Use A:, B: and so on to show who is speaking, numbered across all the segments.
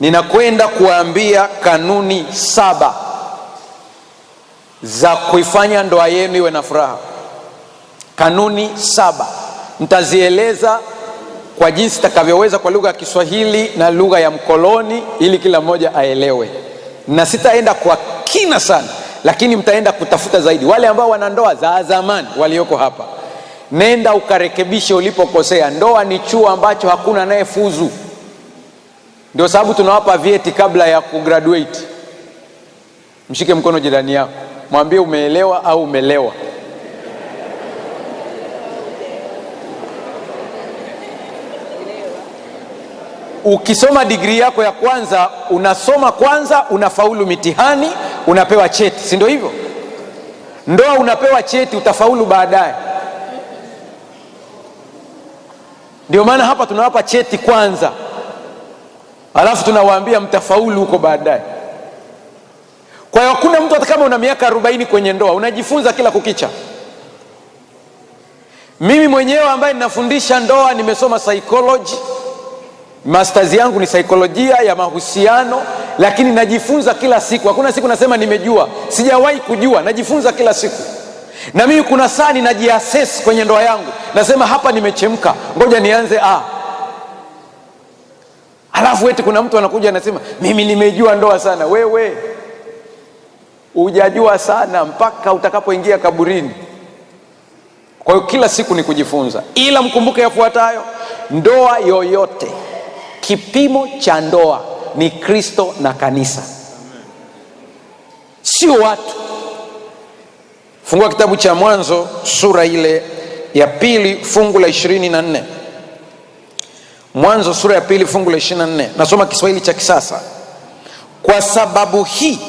A: ninakwenda kuambia kanuni 7 za kuifanya ndoa yenu iwe na furaha. Kanuni 7 nitazieleza kwa jinsi takavyoweza kwa lugha ya Kiswahili na lugha ya mkoloni ili kila mmoja aelewe, na sitaenda kwa kina sana, lakini mtaenda kutafuta zaidi. Wale ambao wana ndoa za zamani walioko hapa, nenda ukarekebishe ulipokosea. Ndoa ni chuo ambacho hakuna anayefuzu. Ndio sababu tunawapa vyeti kabla ya kugraduate. Mshike mkono jirani yako, mwambie umeelewa au umelewa. Ukisoma degree yako ya kwanza, unasoma kwanza, unafaulu mitihani, unapewa cheti, si ndio hivyo? Ndoa unapewa cheti, utafaulu baadaye. Ndio maana hapa tunawapa cheti kwanza, alafu tunawaambia mtafaulu huko baadaye. Kwa hiyo hakuna mtu, hata kama una miaka 40 kwenye ndoa, unajifunza kila kukicha. Mimi mwenyewe ambaye ninafundisha ndoa nimesoma psychology, masters yangu ni saikolojia ya mahusiano, lakini najifunza kila siku. Hakuna siku nasema nimejua, sijawahi kujua, najifunza kila siku. Na mimi kuna saa ninajiassess kwenye ndoa yangu, nasema hapa nimechemka, ngoja nianze Alafu eti kuna mtu anakuja anasema mimi nimejua ndoa sana. Wewe hujajua sana mpaka utakapoingia kaburini. Kwa hiyo kila siku ni kujifunza. Ila mkumbuke yafuatayo: ndoa yoyote, kipimo cha ndoa ni Kristo na kanisa, sio watu. Fungua kitabu cha Mwanzo sura ile ya 2 fungu la 24. Mwanzo sura ya 2 fungu la 24. Nasoma Kiswahili cha kisasa. Kwa sababu hii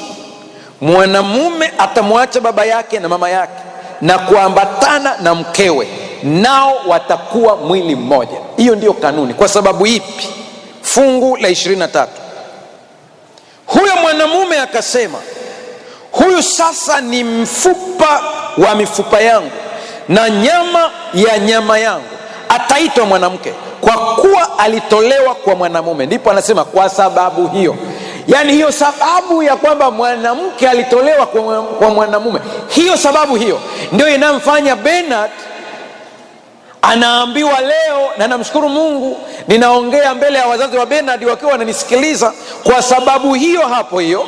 A: mwanamume atamwacha baba yake na mama yake na kuambatana na mkewe, nao watakuwa mwili mmoja. Hiyo ndiyo kanuni. Kwa sababu ipi? Fungu la 23. Huyo mwanamume akasema, huyu sasa ni mfupa wa mifupa yangu na nyama ya nyama yangu, ataitwa mwanamke kwa kuwa alitolewa kwa mwanamume. Ndipo anasema kwa sababu hiyo. Yani hiyo sababu ya kwamba mwanamke alitolewa kwa mwanamume, hiyo sababu hiyo ndio inamfanya Bernard anaambiwa leo, na namshukuru Mungu ninaongea mbele ya wazazi wa Bernard wakiwa wananisikiliza. Kwa sababu hiyo, hapo hiyo,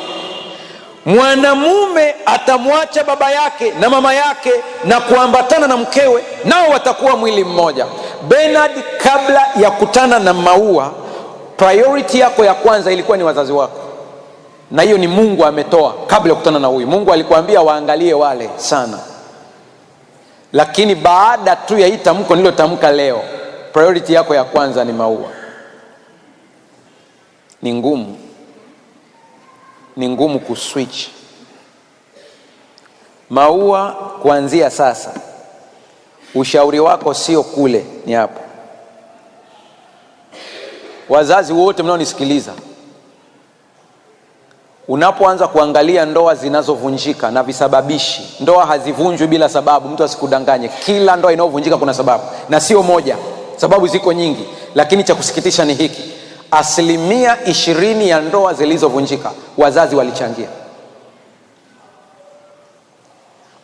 A: mwanamume atamwacha baba yake na mama yake na kuambatana na mkewe, nao watakuwa mwili mmoja. Bernard, kabla ya kutana na Maua, priority yako ya kwanza ilikuwa ni wazazi wako, na hiyo ni Mungu ametoa kabla ya kukutana na huyu. Mungu alikuambia waangalie wale sana, lakini baada tu ya hii tamko nilotamka leo, priority yako ya kwanza ni Maua. Ni ngumu kuswitch. Maua, kuanzia sasa ushauri wako sio kule, ni hapo. Wazazi wote mnaonisikiliza, unapoanza kuangalia ndoa zinazovunjika na visababishi, ndoa hazivunjwi bila sababu, mtu asikudanganye. Kila ndoa inayovunjika kuna sababu, na sio moja, sababu ziko nyingi. Lakini cha kusikitisha ni hiki: 20% ya ndoa zilizovunjika wazazi walichangia.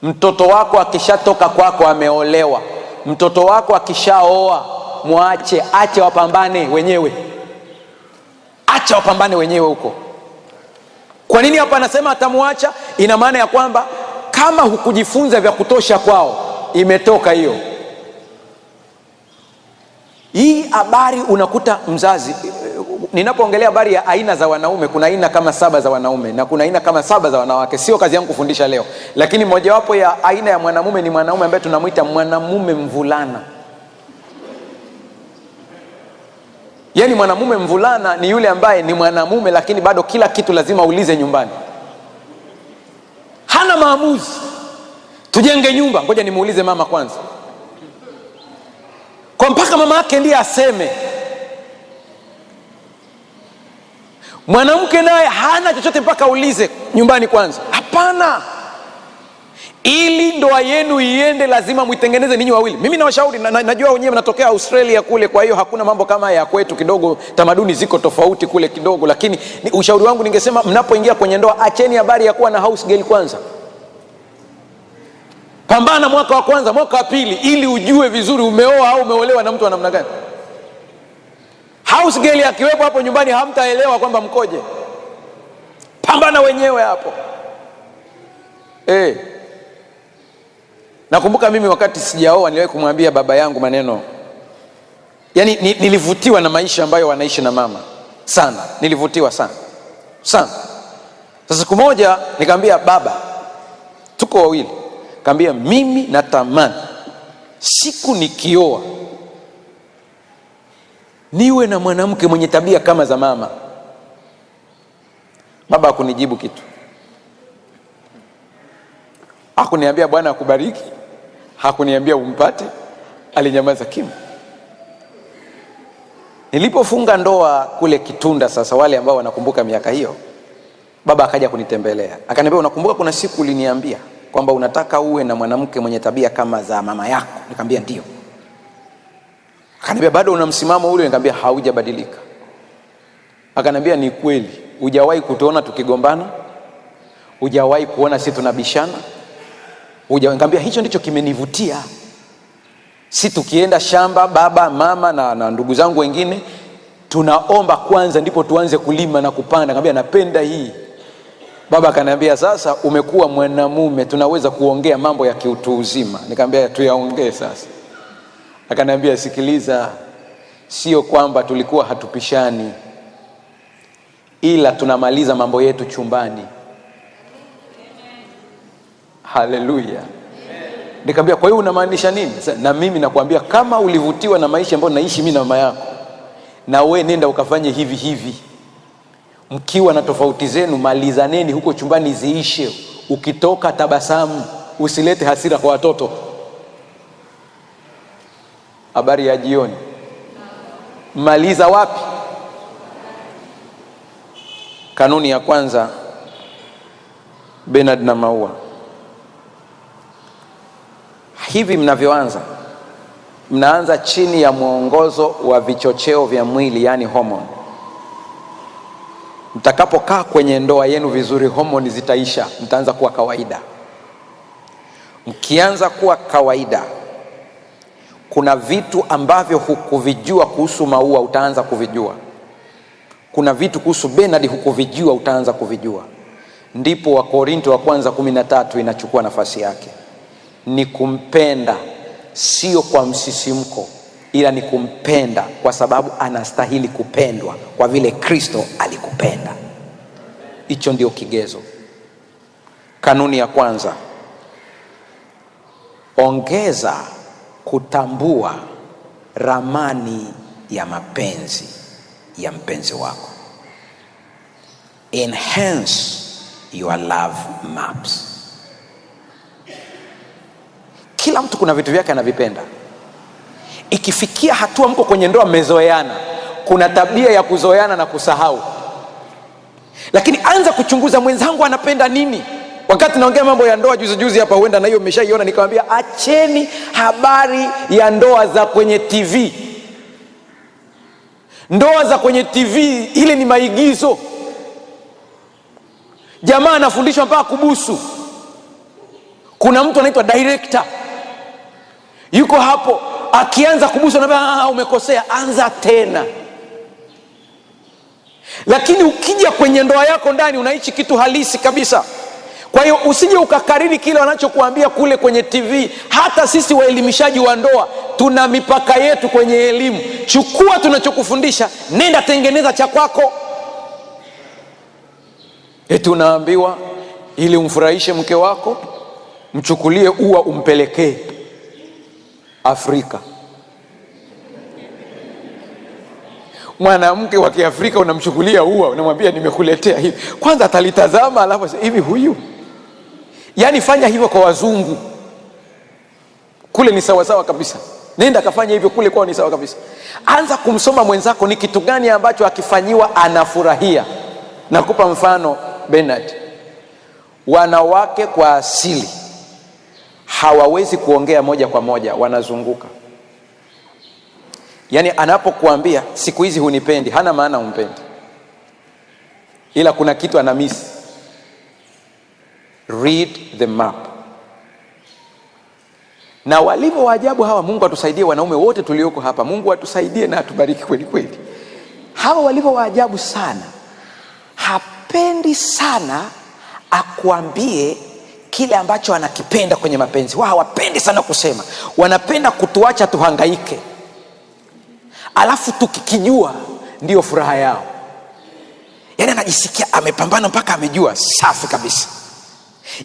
A: Mtoto wako akishatoka kwako, ameolewa, mtoto wako akishaoa, muache, acha wapambane wenyewe, acha wapambane wenyewe huko. Kwa nini hapa anasema atamuacha? Ina maana ya kwamba kama hukujifunza vya kutosha kwao, imetoka hiyo. Hii habari unakuta mzazi, ninapoongelea habari ya aina za wanaume, kuna aina kama 7 za wanaume na kuna aina kama 7 za wanawake. Sio kazi yangu kufundisha leo, lakini mojawapo ya aina ya mwanamume ni mwanamume ambaye tunamuita mwanamume mvulana. Yani mwanamume mvulana ni yule ambaye ni mwanamume, lakini bado kila kitu lazima ulize nyumbani. Hana maamuzi. Tujenge nyumba, ngoja nimuulize mama kwanza, kwa mpaka mama yake ndiye aseme. Mwanamke naye hana chochote mpaka ulize nyumbani kwanza. Hapana. Ili ndoa yenu iende lazima muitengeneze ninyi wawili. Mimi nawashauri, najua wenyewe mnatokea Australia kule, kwa hiyo hakuna mambo kama ya kwetu, kidogo tamaduni ziko tofauti kule kidogo, lakini ushauri wangu ningesema mnapoingia kwenye ndoa, acheni habari ya kuwa na house girl kwanza. Pambana mwaka wa kwanza, mwaka wa pili, ili ujue vizuri umeoa au umeolewa na mtu wa namna gani. House girl akiwepo hapo nyumbani hamtaelewa kwamba mkoje. Pambana wenyewe hapo. Nakumbuka mimi wakati sijaoa niliwahi kumwambia baba yangu maneno, yani nilivutiwa na maisha ambayo wanaishi na mama sana, nilivutiwa sana. Sasa siku moja nikamwambia baba, tuko wawili, nikamwambia mimi natamani siku nikioa niwe na mwanamke mwenye tabia kama za mama. Baba hakunijibu kitu, hakuniambia Bwana akubariki, hakuniambia umpate, alinyamaza kimya. Nilipofunga ndoa kule Kitunda, sasa wale ambao wanakumbuka miaka hiyo, baba akaja kunitembelea, akaniambia unakumbuka kuna siku uliniambia kwamba unataka uwe na mwanamke mwenye tabia kama za mama yako? Nikamwambia ndio. Akaniambia bado una msimamo ule? Nikamwambia haujabadilika. Akaniambia ni kweli, hujawahi kutuona tukigombana, hujawahi kuona sisi tunabishana, nikamwambia hicho ndicho kimenivutia. Si tukienda shamba baba mama na ndugu zangu wengine tunaomba kwanza ndipo tuanze kulima na kupanda. Nikamwambia napenda hii. Baba akaniambia sasa umekuwa mwanamume, tunaweza kuongea mambo ya kiutu uzima. Nikamwambia tuyaongee sasa. Akaniambia sikiliza, sio kwamba tulikuwa hatupishani, ila tunamaliza mambo yetu chumbani. Haleluya. Nikamwambia kwa hiyo unamaanisha nini? Na mimi nakwambia kama ulivutiwa na maisha ambayo naishi mimi na mama yako, na we nenda ukafanye hivi hivi. Mkiwa na tofauti zenu malizaneni huko chumbani ziishe. Ukitoka tabasamu, usilete hasira kwa watoto. Habari ya jioni. Maliza wapi? Kanuni ya kwanza, Bernard na Maua. Hivi mnavyoanza, mnaanza chini ya mwongozo wa vichocheo vya mwili, yani hormone. Mtakapokaa kwenye ndoa yenu vizuri, hormone zitaisha, mtaanza kuwa kawaida. Mkianza kuwa kawaida, kuna vitu ambavyo hukuvijua kuhusu Maua utaanza kuvijua. Kuna vitu kuhusu Bernard hukuvijua utaanza kuvijua. Ndipo Wakorintho wa kwanza 13 inachukua nafasi yake. Ni kumpenda sio kwa msisimko, ila ni kumpenda kwa sababu anastahili kupendwa kwa vile Kristo alikupenda. Hicho ndio kigezo. Kanuni ya kwanza, ongeza kutambua ramani ya mapenzi ya mpenzi wako. Enhance your love maps. Kila mtu kuna vitu vyake anavipenda. Ikifikia hatua mko kwenye ndoa mmezoeana, kuna tabia ya kuzoeana na kusahau. Lakini anza kuchunguza mwenzangu anapenda nini. Wakati naongea mambo ya ndoa juzi hapa, huenda na hiyo mmeshaiona, nikamwambia acheni habari ya ndoa za kwenye TV. Ndoa za kwenye TV ile ni maigizo. Jamaa anafundishwa mpaka kubusu. Kuna mtu anaitwa director, yuko hapo, akianza kubusu anambia umekosea, anza tena. Lakini ukija kwenye ndoa yako ndani unaishi kitu halisi kabisa. Kwa hiyo usije ukakariri kile wanachokuambia kule kwenye TV. Hata sisi waelimishaji wa ndoa tuna mipaka yetu kwenye elimu. Chukua tunachokufundisha, nenda tengeneza cha kwako. Tunaambiwa ili umfurahishe mke wako, mchukulie ua umpelekee Afrika. Mwanamke wa Kiafrika unamchukulia ua, unamwambia nimekuletea hivi. Kwanza atalitazama alafu hivi huyu. Yaani fanya hivyo kwa wazungu. Kule ni sawa sawa kabisa. Nenda kafanya hivyo kule kwao ni sawa kabisa. Anza kumsoma mwenzako ni kitu gani ambacho akifanyiwa anafurahia. Nakupa mfano Bernard. Wanawake kwa asili hawawezi kuongea moja kwa moja, wanazunguka. Yaani anapokuambia siku hizi hunipendi, hana maana humpendi, ila kuna kitu ana miss. Read the map. Na walivyo waajabu hawa, Mungu atusaidie wanaume wote tulioko hapa, Mungu atusaidie na atubariki kweli kweli. Hawa walivyo waajabu sana, hapendi sana akuambie kile ambacho anakipenda kwenye mapenzi. Wao hawapendi sana kusema, wanapenda kutuacha tuhangaike, alafu tukikijua ndio furaha yao. Yaani anajisikia amepambana mpaka amejua, safi kabisa.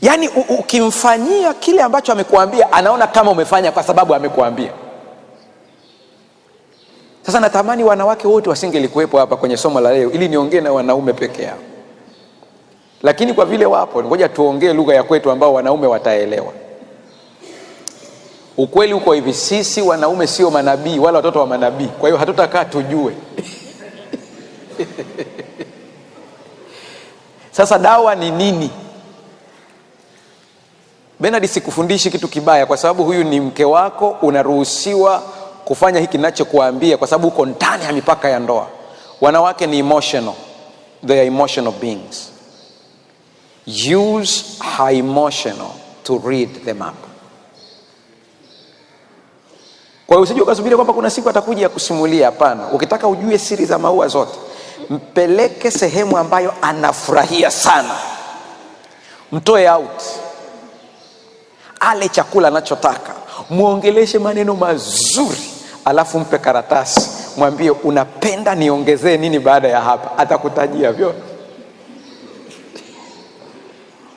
A: Yaani ukimfanyia kile ambacho amekuambia, anaona kama umefanya kwa sababu amekuambia. Sasa natamani wanawake wote wasingelikuwepo hapa kwenye somo la leo ili niongee na wanaume peke yao. Lakini kwa vile wapo, ngoja tuongee lugha ya kwetu ambao wanaume wataelewa. Ukweli uko hivi, sisi wanaume sio manabii wala watoto wa manabii. Kwa hiyo hatutakaa tujue. Sasa dawa ni nini? Bernard, sikufundishi kitu kibaya, kwa sababu huyu ni mke wako, unaruhusiwa kufanya hiki ninachokuambia kwa sababu uko ndani ya mipaka ya ndoa. Wanawake ni emotional. They are emotional beings. Use her emotional to read the map. Kwa hiyo usije ukasubiri kwamba kuna siku atakuja ya kusimulia. Hapana. Ukitaka ujue siri za maua zote, mpeleke sehemu ambayo anafurahia sana, mtoe out, ale chakula anachotaka, muongeleshe maneno mazuri, alafu mpe karatasi, mwambie unapenda niongezee nini baada ya hapa. Atakutajia vyote.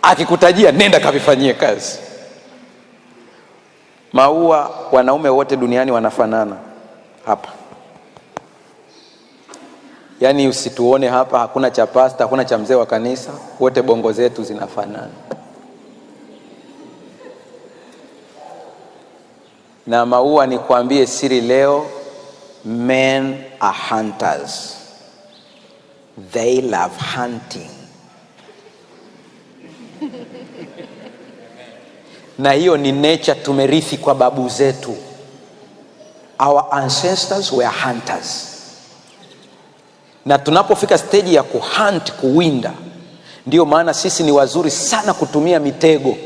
A: Akikutajia, nenda kavifanyie kazi. Maua, wanaume wote duniani wanafanana hapa. Yaani usituone hapa hakuna cha pasta, hakuna cha mzee wa kanisa, wote bongo zetu zinafanana. Na maua, ni kuambie siri leo, men are hunters. They love hunting. Na hiyo ni nature tumerithi kwa babu zetu. Our ancestors were hunters. Na tunapofika stage ya kuhunt, kuwinda, ndio maana sisi ni wazuri sana kutumia mitego.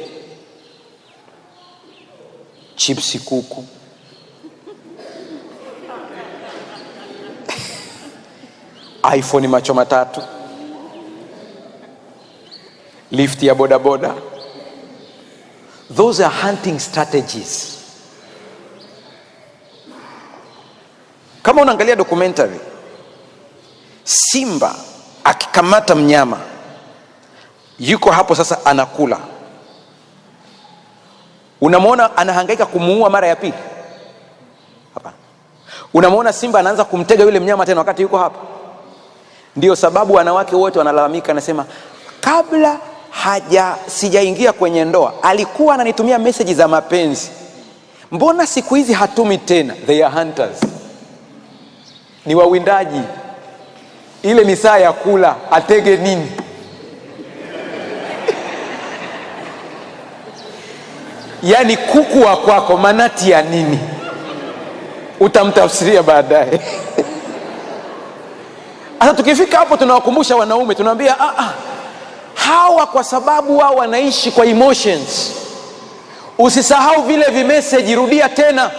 A: Chipsi kuku, iPhone macho matatu, lift ya bodaboda. Those are hunting strategies. Kama unaangalia documentary, simba akikamata mnyama, yuko hapo sasa anakula, unamwona anahangaika kumuua mara ya pili? Hapana. Unamwona simba anaanza kumtega yule mnyama tena wakati yuko hapo? Ndio sababu wanawake wote wanalalamika, anasema kabla sijaingia kwenye ndoa alikuwa ananitumia message za mapenzi, mbona siku hizi hatumi tena? They are hunters. Ni wawindaji. Ile ni saa ya kula, atege nini? Yaani kuku wa kwako manati ya nini? Utamtafsiria baadaye. Sasa tukifika hapo tunawakumbusha wanaume, tunawaambia hawa kwa sababu wao wanaishi kwa emotions. Usisahau vile vimessage, rudia tena.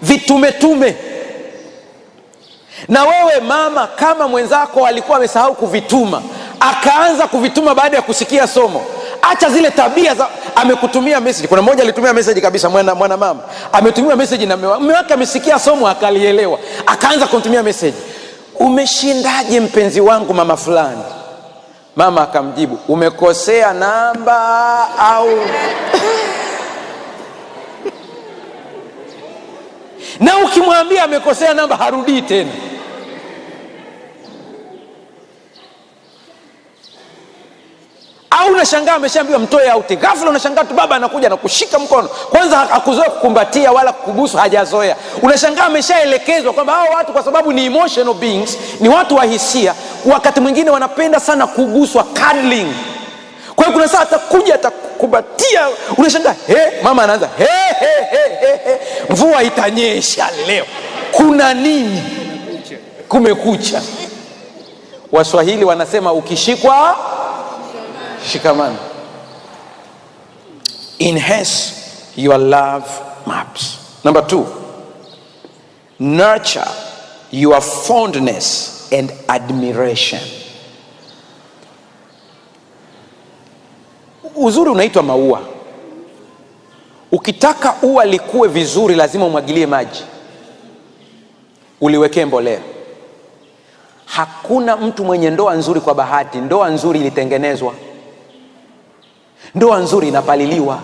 A: Vitume. Na wewe mama, kama mwenzako alikuwa amesahau kuvituma, akaanza kuvituma baada ya kusikia somo, acha zile tabia za amekutumia message. Kuna mmoja alitumia message kabisa, mwana mama ametumia message na mume wake amesikia somo akalielewa, akaanza kumtumia message, umeshindaje mpenzi wangu mama fulani? Mama akamjibu, umekosea namba au na ukimwambia amekosea namba harudii tena. Au unashangaa ameshaambiwa mtoe out, ghafla unashangaa tu baba anakuja na kushika mkono. Kwanza hakuzoea kukumbatia wala kukubusu, hajazoea. Unashangaa ameshaelekezwa kwamba hao watu kwa sababu ni emotional beings, ni watu wa hisia, wakati mwingine wanapenda sana kuguswa, cuddling. Kwa hiyo kuna saa atakuja atakubatia, unashangaa mama anaanza mvua itanyesha leo, kuna nini? Kumekucha. Waswahili wanasema ukishikwa shikamana. Enhance your love maps. Number 2, nurture your fondness and admiration. Uzuri unaitwa maua. Ukitaka ua likue vizuri lazima umwagilie maji, uliwekee mbolea. Hakuna mtu mwenye ndoa nzuri kwa bahati. Ndoa nzuri ilitengenezwa. Ndoa nzuri inapaliliwa.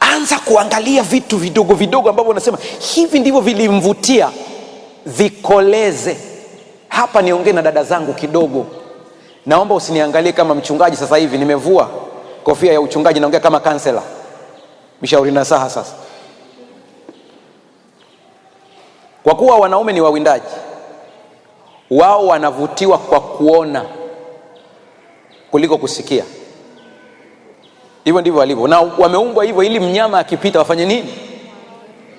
A: Anza kuangalia vitu vidogo vidogo ambavyo unasema hivi ndivyo vilimvutia, vikoleze. Hapa niongee na dada zangu kidogo. Naomba usiniangalie kama mchungaji sasa hivi, nimevua kofia ya uchungaji, naongea kama kansela, mshauri nasaha. Sasa kwa kuwa wanaume ni wawindaji, wao wanavutiwa kwa kuona kuliko kusikia. Hivyo ndivyo walivyo, na wameumbwa hivyo ili mnyama akipita wafanye nini?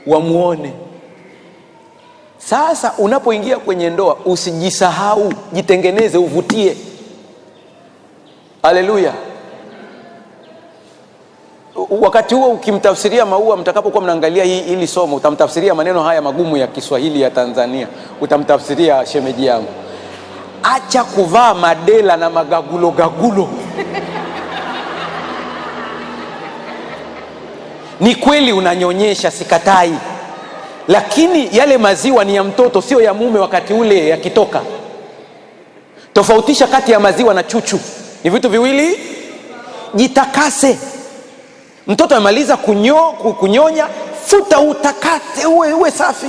A: Wamuone. Sasa unapoingia kwenye ndoa usijisahau, jitengeneze, uvutie. Haleluya. Wakati huo ukimtafsiria maua, mtakapokuwa mnaangalia hili somo, utamtafsiria maneno haya magumu ya Kiswahili ya Tanzania, utamtafsiria shemeji yangu, acha kuvaa madela na magagulo gagulo. Ni kweli unanyonyesha, sikatai, lakini yale maziwa ni ya mtoto, sio ya mume wakati ule yakitoka. Tofautisha kati ya maziwa na chuchu, ni vitu viwili. Jitakase. Mtoto amaliza kunyonya, futa, utakate, uwe safi.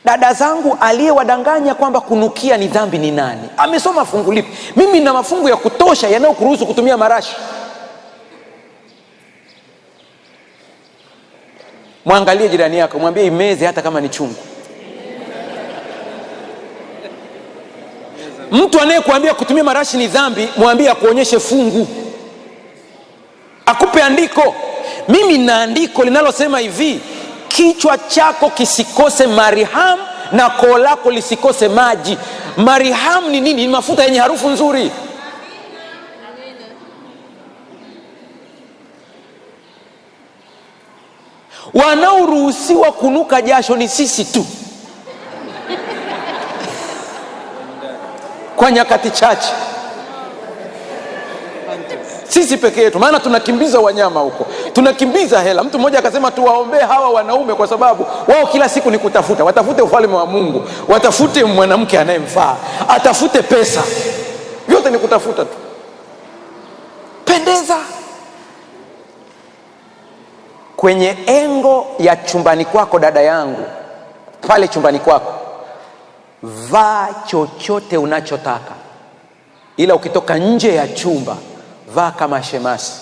A: Dada zangu, aliyewadanganya kwamba kunukia ni dhambi ni nani? Amesoma fungu lipi? Mimi na mafungu ya kutosha yanayokuruhusu kutumia marashi. Mwangalie jirani yako, mwambie imeze hata kama ni chungu. Mtu anayekuambia kutumia marashi ni dhambi, mwambie akuonyeshe fungu, akupe andiko. Mimi na andiko linalosema hivi: kichwa chako kisikose mariham na koo lako lisikose maji. Mariham ni nini? Ni mafuta yenye harufu nzuri. Wanaoruhusiwa kunuka jasho ni sisi tu, kwa nyakati chache, sisi peke yetu, maana tunakimbiza wanyama huko, tunakimbiza hela. Mtu mmoja akasema tuwaombee hawa wanaume kwa sababu wao kila siku ni kutafuta. Watafute ufalme wa Mungu, watafute mwanamke anayemfaa, atafute pesa, vyote ni kutafuta tu. Pendeza. Kwenye engo ya chumbani kwako, dada yangu, pale chumbani kwako, vaa chochote unachotaka, ila ukitoka nje ya chumba vaa kama shemasi.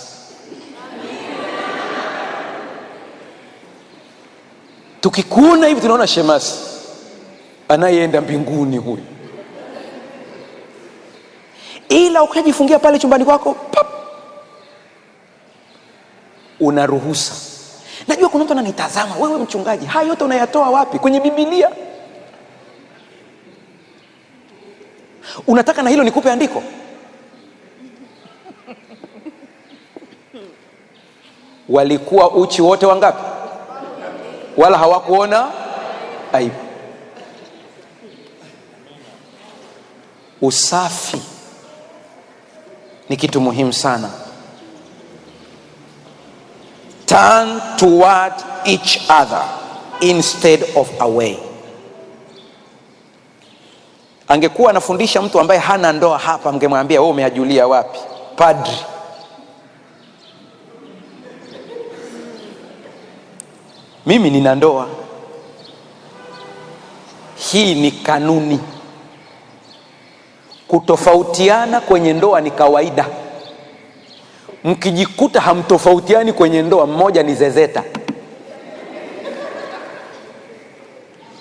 A: Tukikuona hivi tunaona shemasi anayeenda mbinguni huyu. Ila ukijifungia pale chumbani kwako, pap, unaruhusa. Najua kuna mtu ananitazama, wewe mchungaji, haya yote unayatoa wapi? Kwenye Biblia? Unataka na hilo nikupe andiko? Walikuwa uchi wote wangapi? Wala hawakuona aibu. Usafi ni kitu muhimu sana. Turn toward each other instead of away. Angekuwa anafundisha mtu ambaye hana ndoa hapa, mngemwambia wewe umeajulia wapi? Padri. Mimi nina ndoa. Hii ni kanuni. Kutofautiana kwenye ndoa ni kawaida. Mkijikuta hamtofautiani kwenye ndoa, mmoja ni zezeta.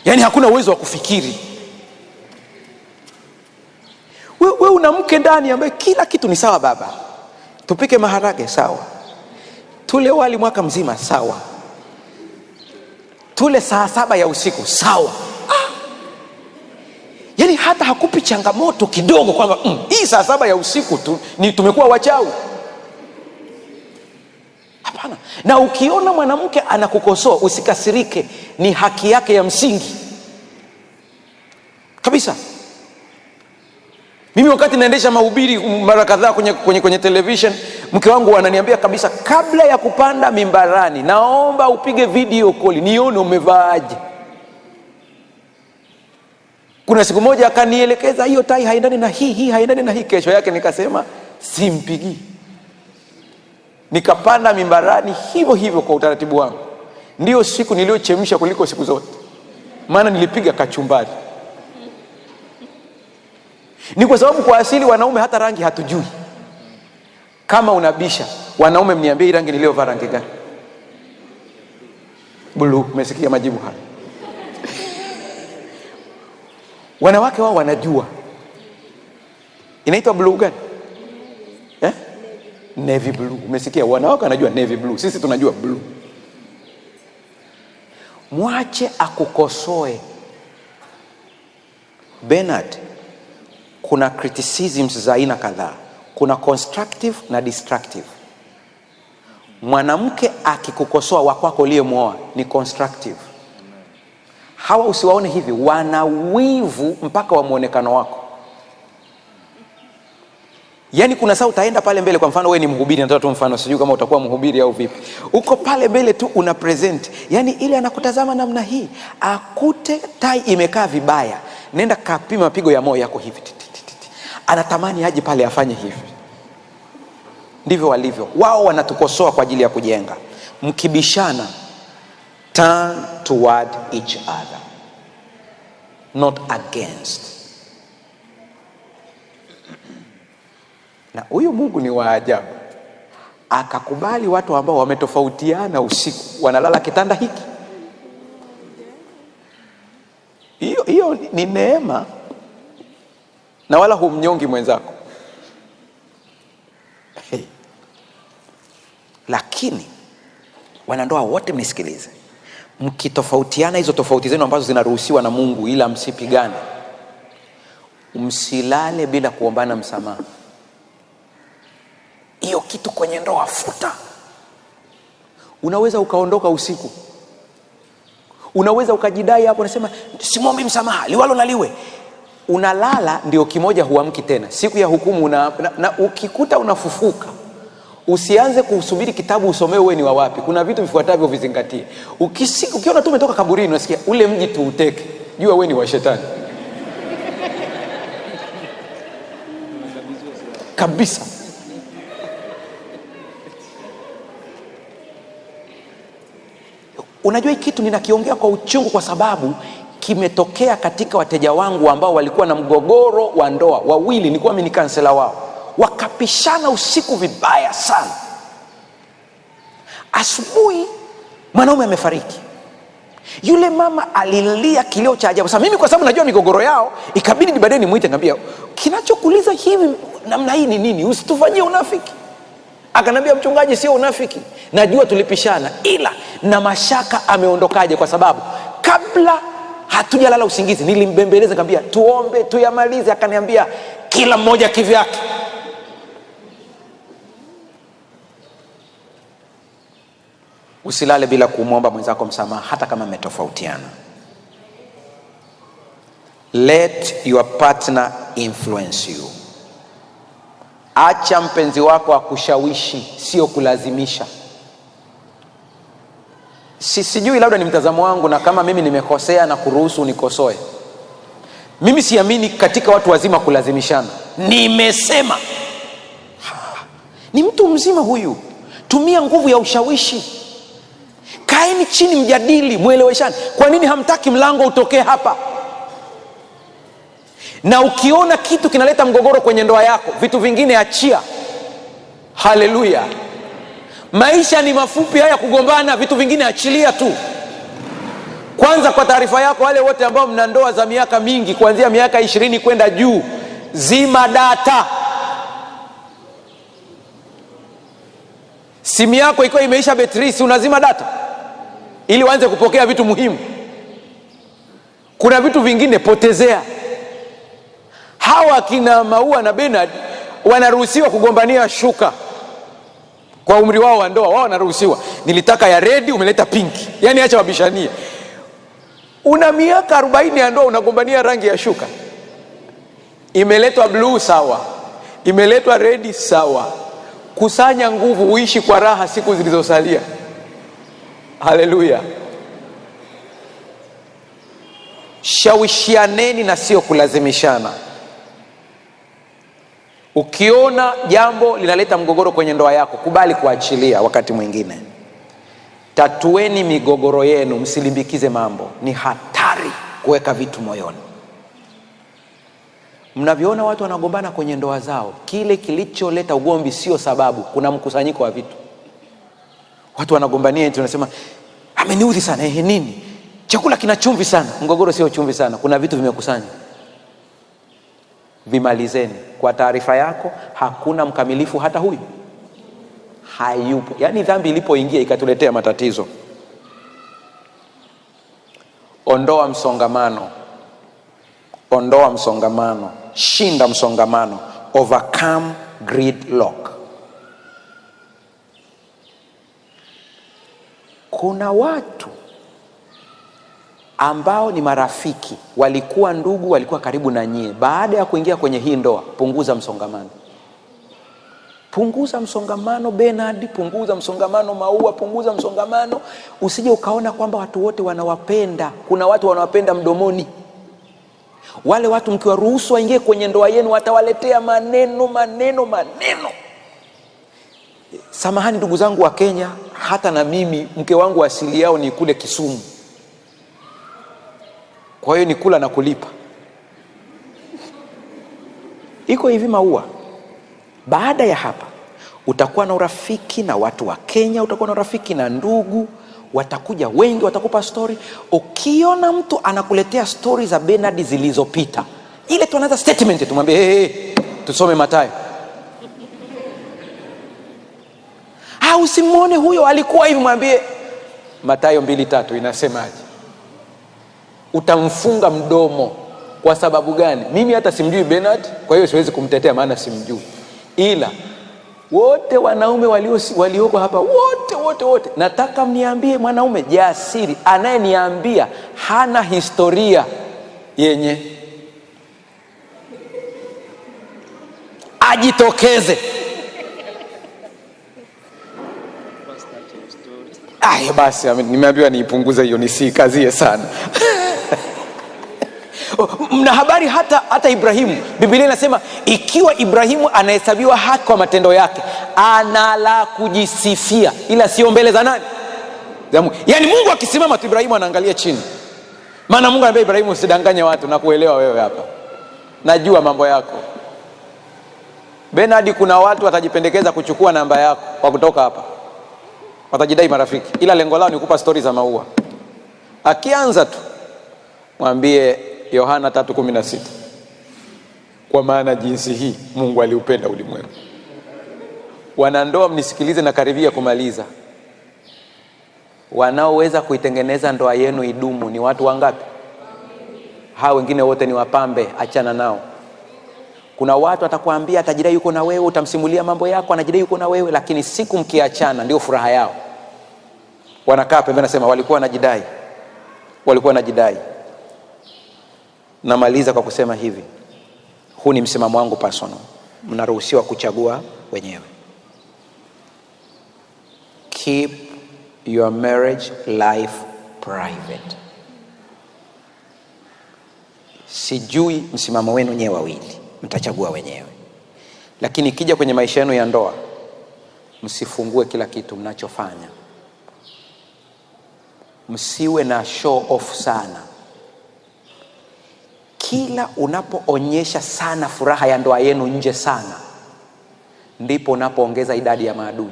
A: Yaani hakuna uwezo wa kufikiri. Wewe wewe una mke ndani ambaye kila kitu ni sawa. Baba, tupike maharage, sawa. Tule wali mwaka mzima, sawa. Tule saa 7 ya usiku, sawa. Yani hata hakupi changamoto kidogo kwamba hii saa 7 ya usiku tumekuwa wachawi. Hapana. Na ukiona mwanamke anakukosoa usikasirike, ni haki yake ya msingi kabisa. Mimi wakati naendesha mahubiri mara kadhaa kwenye television, mke wangu ananiambia kabisa, kabla ya kupanda mimbarani naomba upige video call nione umevaaje. Kuna siku moja akanielekeza, hiyo tai haendani na hii haendani na hii. Kesho yake nikasema simpigi. Nikapanda mimbarani hivyo kwa utaratibu wangu. Ndio siku niliochemsha kuliko siku zote, maana nilipiga kachumbari. Ni kwa sababu kwa asili wanaume hata rangi hatujui. Kama unabisha, wanaume mniambie hii rangi niliyovaa rangi gani? Blue. Umesikia majibu haya? Wanawake wao wanajua inaitwa blue gani? Navy blue. Umesikia? Wanawake wanajua navy blue, sisi tunajua blue. Mwache akukosoe. Bernard, kuna criticisms za aina kadhaa. Kuna constructive na destructive. Mwanamke akikukosoa wakwako uliyemwoa ni constructive. Hawa usiwaone hivi, wana wivu mpaka wa muonekano wako. Yani kuna saa utaenda pale mbele, kwa mfano wewe ni mhubiri, nataka tu mfano, sijui kama utakuwa mhubiri au vipi. Uko pale mbele tu una present, yani ile anakutazama namna hii, akute tai imekaa vibaya, nenda kapima mapigo ya moyo yako hivi. Anatamani aje pale afanye hivi. Ndivyo walivyo wao, wanatukosoa kwa ajili ya kujenga. Mkibishana, turn toward each other, not against. Na huyu Mungu ni wa ajabu, akakubali watu ambao wametofautiana usiku wanalala kitanda hiki. Hiyo ni neema, na wala humnyongi mwenzako. Lakini wanandoa wote mnisikilize, mkitofautiana hizo tofauti zenu ambazo zinaruhusiwa na Mungu, ila msipigane. Msilale bila kuombana msamaha. Hiyo kitu kwenye ndoa futa. Unaweza ukaondoka usiku, unaweza ukajidai hapo, unasema simwombi msamaha liwalo na liwe. Unalala ndio kimoja, huamki tena. Siku ya hukumu na ukikuta unafufuka, usianze kusubiri kitabu usomewe wewe ni wa wapi. Kuna vitu vifuatavyo vizingatie. Ukiona tu umetoka kaburini unasikia ule mji tuuteke, jua wewe ni wa shetani kabisa. Unajua hii kitu ninakiongea kwa uchungu, kwa sababu kimetokea katika wateja wangu ambao walikuwa na mgogoro wa ndoa. Wawili, nilikuwa mimi ni kansela wao, wakapishana usiku vibaya sana. Asubuhi mwanaume amefariki. Yule mama alilia kilio cha ajabu. Sasa mimi kwa sababu najua migogoro yao, ikabidi ni baadaye nimuite ngambia, kinachokuuliza hivi namna hii ni nini? Usitufanyie unafiki. Akanambia, mchungaji, sio unafiki, najua tulipishana, ila na mashaka ameondokaje, kwa sababu kabla hatujalala usingizi nilimbembeleza, ngambia tuombe tuyamalize. Akaniambia kila mmoja kivyake. Usilale bila kumwomba mwenzako msamaha, hata kama mmetofautiana. Let your partner influence you. Acha mpenzi wako akushawishi, sio kulazimisha. Sijui, labda ni mtazamo wangu, na kama mimi nimekosea na kuruhusu nikosoe. Mimi siamini katika watu wazima kulazimishana. Nimesema ni mtu mzima huyu, tumia nguvu ya ushawishi. Kaeni chini, mjadili, mueleweshane. Kwa nini hamtaki mlango utokee hapa? Na ukiona kitu kinaleta mgogoro kwenye ndoa yako, vitu vingine achia. Haleluya. Maisha ni mafupi haya kugombana, vitu vingine achilia tu. Kwanza, kwa taarifa yako, wale wote ambao mna ndoa za miaka mingi, kuanzia miaka 20 kwenda juu, zima data. Simu yako ikiwa imeisha betri, si unazima data ili uanze kupokea vitu muhimu? Kuna vitu vingine potezea. Hawa kina Maua na Bernard wanaruhusiwa kugombania shuka kwa umri wao wa ndoa. Wao wanaruhusiwa. Nilitaka ya red, umeleta pinki. Yani acha wabishanie. Una miaka 40 ya ndoa unagombania rangi ya shuka. Imeletwa blue, sawa. Imeletwa red, sawa. Kusanya nguvu, uishi kwa raha siku zilizosalia. Haleluya. Shawishianeni na sio kulazimishana. Ukiona jambo linaleta mgogoro kwenye ndoa yako, kubali kuachilia. Wakati mwingine tatueni migogoro yenu, msilimbikize mambo. Ni hatari kuweka vitu moyoni. Mnavyoona watu wanagombana kwenye ndoa zao, kile kilicholeta ugomvi sio sababu, kuna mkusanyiko wa vitu. Watu wanagombania eti unasema ameniudhi sana, nini? Chakula kina chumvi sana. Mgogoro sio chumvi sana, kuna vitu vimekusanya. Vimalizeni. Kwa taarifa yako, hakuna mkamilifu, hata huyu hayupo. Yani dhambi ilipoingia ikatuletea matatizo. Ondoa msongamano. Ondoa msongamano. Shinda msongamano. Overcome gridlock. Kuna watu ambao ni marafiki, walikuwa ndugu, walikuwa karibu na nyie. Baada ya kuingia kwenye hii ndoa, punguza msongamano. Punguza msongamano Bernard, punguza msongamano Maua, punguza msongamano. Usije ukaona kwamba watu wote wanawapenda. Kuna watu wanawapenda mdomoni. Wale watu mkiwaruhusu waingie kwenye ndoa yenu, watawaletea maneno. Samahani ndugu zangu wa Kenya, hata na mimi mke wangu asili yao ni kule Kisumu. Kwa hiyo ni kula na kulipa. Iko hivi Maua, baada ya hapa utakuwa na urafiki na watu wa Kenya, utakuwa na urafiki na ndugu, watakuja wengi, watakupa story. Ukiona mtu anakuletea story za Bernard zilizopita, ile tunaanza statement, tumwambie hey, tusome Mathayo. Usimwone huyo alikuwa hivi, mwambie Mathayo 2:3 inasemaje. Utamfunga mdomo. Kwa sababu gani? Mimi hata simjui Bernard, kwa hiyo siwezi kumtetea maana simjui. Ila wote wanaume walioko hapa, wote nataka mniambie mwanaume jasiri anayeniambia hana historia yenye, ajitokeze. Basi nimeambiwa niipunguze hiyo, nisikazie sana. Mna habari hata Ibrahimu, Biblia inasema ikiwa Ibrahimu anahesabiwa haki kwa matendo yake, ana la kujisifia, ila sio mbele za nani? Yani Mungu akisimama tu, Ibrahimu anaangalia chini. Maana Mungu anambia Ibrahimu, usidanganye watu na kuelewa wewe hapa. Najua mambo yako. Bernard, kuna watu watajipendekeza kuchukua namba yako kwa kutoka hapa. Watajidai marafiki, ila lengo lao ni kukupa stories za Maua. Akianza tu mwambie Yohana 3:16, kwa maana jinsi hii Mungu aliupenda ulimwengu. Wanandoa mnisikilize na karibia kumaliza. Wanaoweza kuitengeneza ndoa yenu idumu ni watu wangapi? Hao wengine wote ni wapambe, achana nao. Kuna watu atakwambia, atajidai yuko na wewe, utamsimulia mambo yako, anajidai yuko na wewe, lakini siku mkiachana ndio furaha yao. Wanakaa pembeni nasema walikuwa wanajidai. Namaliza kwa kusema hivi, huu ni msimamo wangu personal. Mnaruhusiwa kuchagua wenyewe. Keep your marriage life private. Sijui msimamo wenu nyewe wawili, mtachagua wenyewe. Lakini ikija kwenye maisha yenu ya ndoa, msifungue kila kitu mnachofanya. Msiwe na show off sana. Kila unapoonyesha sana furaha ya ndoa yenu nje sana, ndipo unapoongeza idadi ya maadui.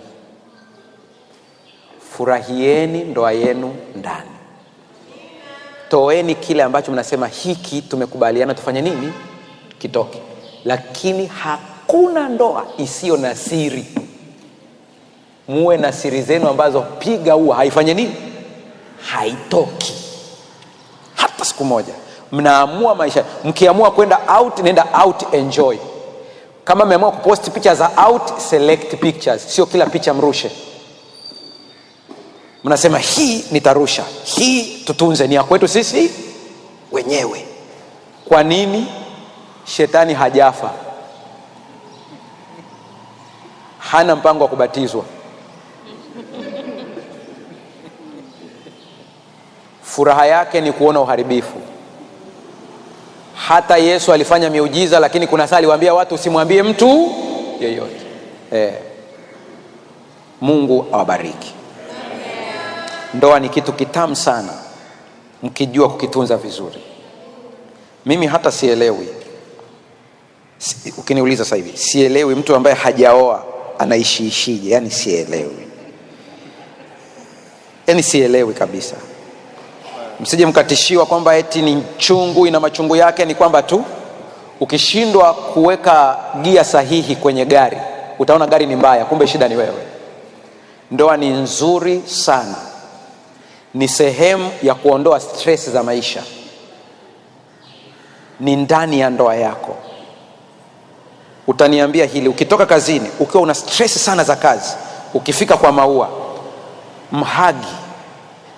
A: Furahieni ndoa yenu ndani. Toeni kile ambacho mnasema hiki tumekubaliana tufanye nini, kitoke. lakini hakuna ndoa isiyo na siri. Muwe na siri zenu ambazo piga huwa haifanye nini, haitoki hata siku moja. Mnaamua maisha, mkiamua kwenda out, nenda out, enjoy. Kama mmeamua kupost picha za out, select pictures, sio kila picha mrushe. Mnasema hii nitarusha, hii tutunze, ni ya kwetu sisi wenyewe. Kwa nini? Shetani hajafa, hana mpango wa kubatizwa. Furaha yake ni kuona uharibifu. Hata Yesu alifanya miujiza, lakini kuna saa aliwaambia watu usimwambie mtu yeyote. Mungu awabariki. Ndoa ni kitu kitamu sana mkijua kukitunza vizuri. Mimi hata sielewi, ukiniuliza sasa hivi sielewi mtu ambaye hajaoa anaishiishije. Yani sielewi kabisa. Msije mkatishiwa kwamba eti ni chungu, ina machungu yake. Ni kwamba tu ukishindwa kuweka gia sahihi kwenye gari, utaona gari ni mbaya, kumbe shida ni wewe. Ndoa ni nzuri sana, ni sehemu ya kuondoa stress za maisha. Ni ndani ya ndoa yako. Utaniambia hili, ukitoka kazini ukiwa una stress sana za kazi, ukifika kwa Maua, mhagi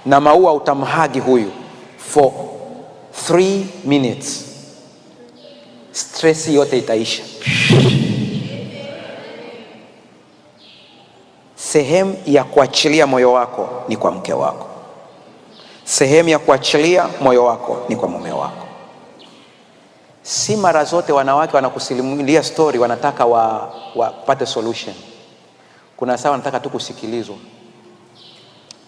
A: na Maua, utamhagi huyu for 3 minutes, stress yote itaisha. Sehemu ya kuachilia moyo wako ni kwa mke wako. Sehemu ya kuachilia moyo wako ni kwa mume wako. Si mara zote wanawake wanakusimulia story wanataka wapate solution. Kuna saa wanataka tu kusikilizwa.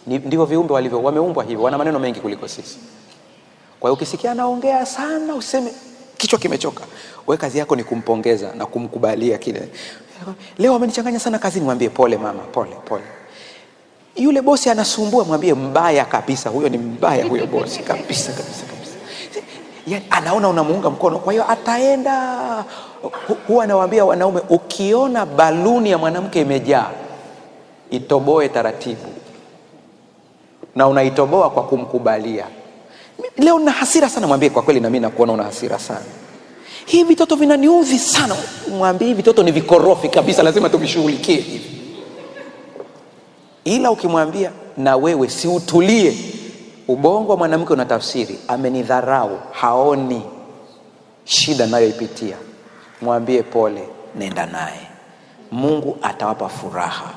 A: Ndivyo viumbe walivyo, wameumbwa hivyo, wana maneno mengi kuliko sisi. Kwa hiyo ukisikia anaongea sana, useme kichwa kimechoka. Wewe kazi yako ni kumpongeza na kumkubalia kile. Leo amenichanganya sana kazini, mwambie pole mama, pole. Yule bosi anasumbua, mwambie mbaya kabisa, huyo ni mbaya huyo bosi kabisa. Yani anaona unamuunga mkono, kwa hiyo ataenda. Huwa anawaambia wanaume, ukiona baluni ya mwanamke imejaa, itoboe taratibu, na unaitoboa kwa kumkubalia. Leo na hasira sana, mwambie kwa kweli na mimi nakuona una hasira sana. Hivi vitoto vinaniudhi sana, mwambie hivi vitoto ni vikorofi kabisa, lazima tuvishughulikie hivi. Ila ukimwambia na wewe si utulie, ubongo wa mwanamke unatafsiri amenidharau, haoni shida nayoipitia. Mwambie pole, nenda naye. Mungu atawapa furaha.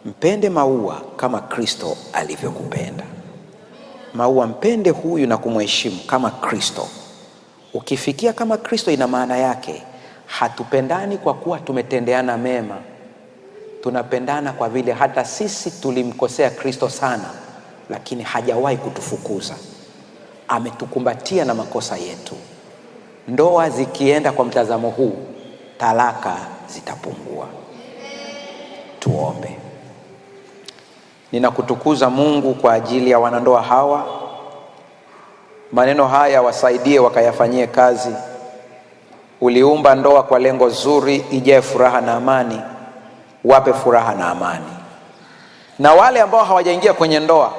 A: Mpende Maua kama Kristo alivyokupenda. Maua, mpende huyu na kumheshimu kama Kristo. Ukifikia kama Kristo, ina maana yake hatupendani kwa kuwa tumetendeana mema. Tunapendana kwa vile hata sisi tulimkosea Kristo sana, lakini hajawahi kutufukuza. Ametukumbatia na makosa yetu. Ndoa zikienda kwa mtazamo huu, talaka zitapungua. Tuombe. Ninakutukuza Mungu kwa ajili ya wanandoa hawa. Maneno haya wasaidie wakayafanyie kazi. Uliumba ndoa kwa lengo zuri, ijae furaha na amani. Wape furaha na amani. Na wale ambao hawajaingia kwenye ndoa,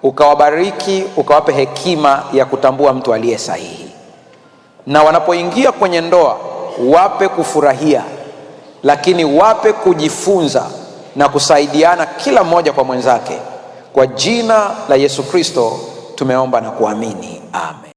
A: ukawabariki, ukawape hekima ya kutambua mtu aliye sahihi. Na wanapoingia kwenye ndoa, wape kufurahia, lakini wape kujifunza na kusaidiana kila mmoja kwa mwenzake. Kwa jina la Yesu Kristo tumeomba na kuamini. Amen.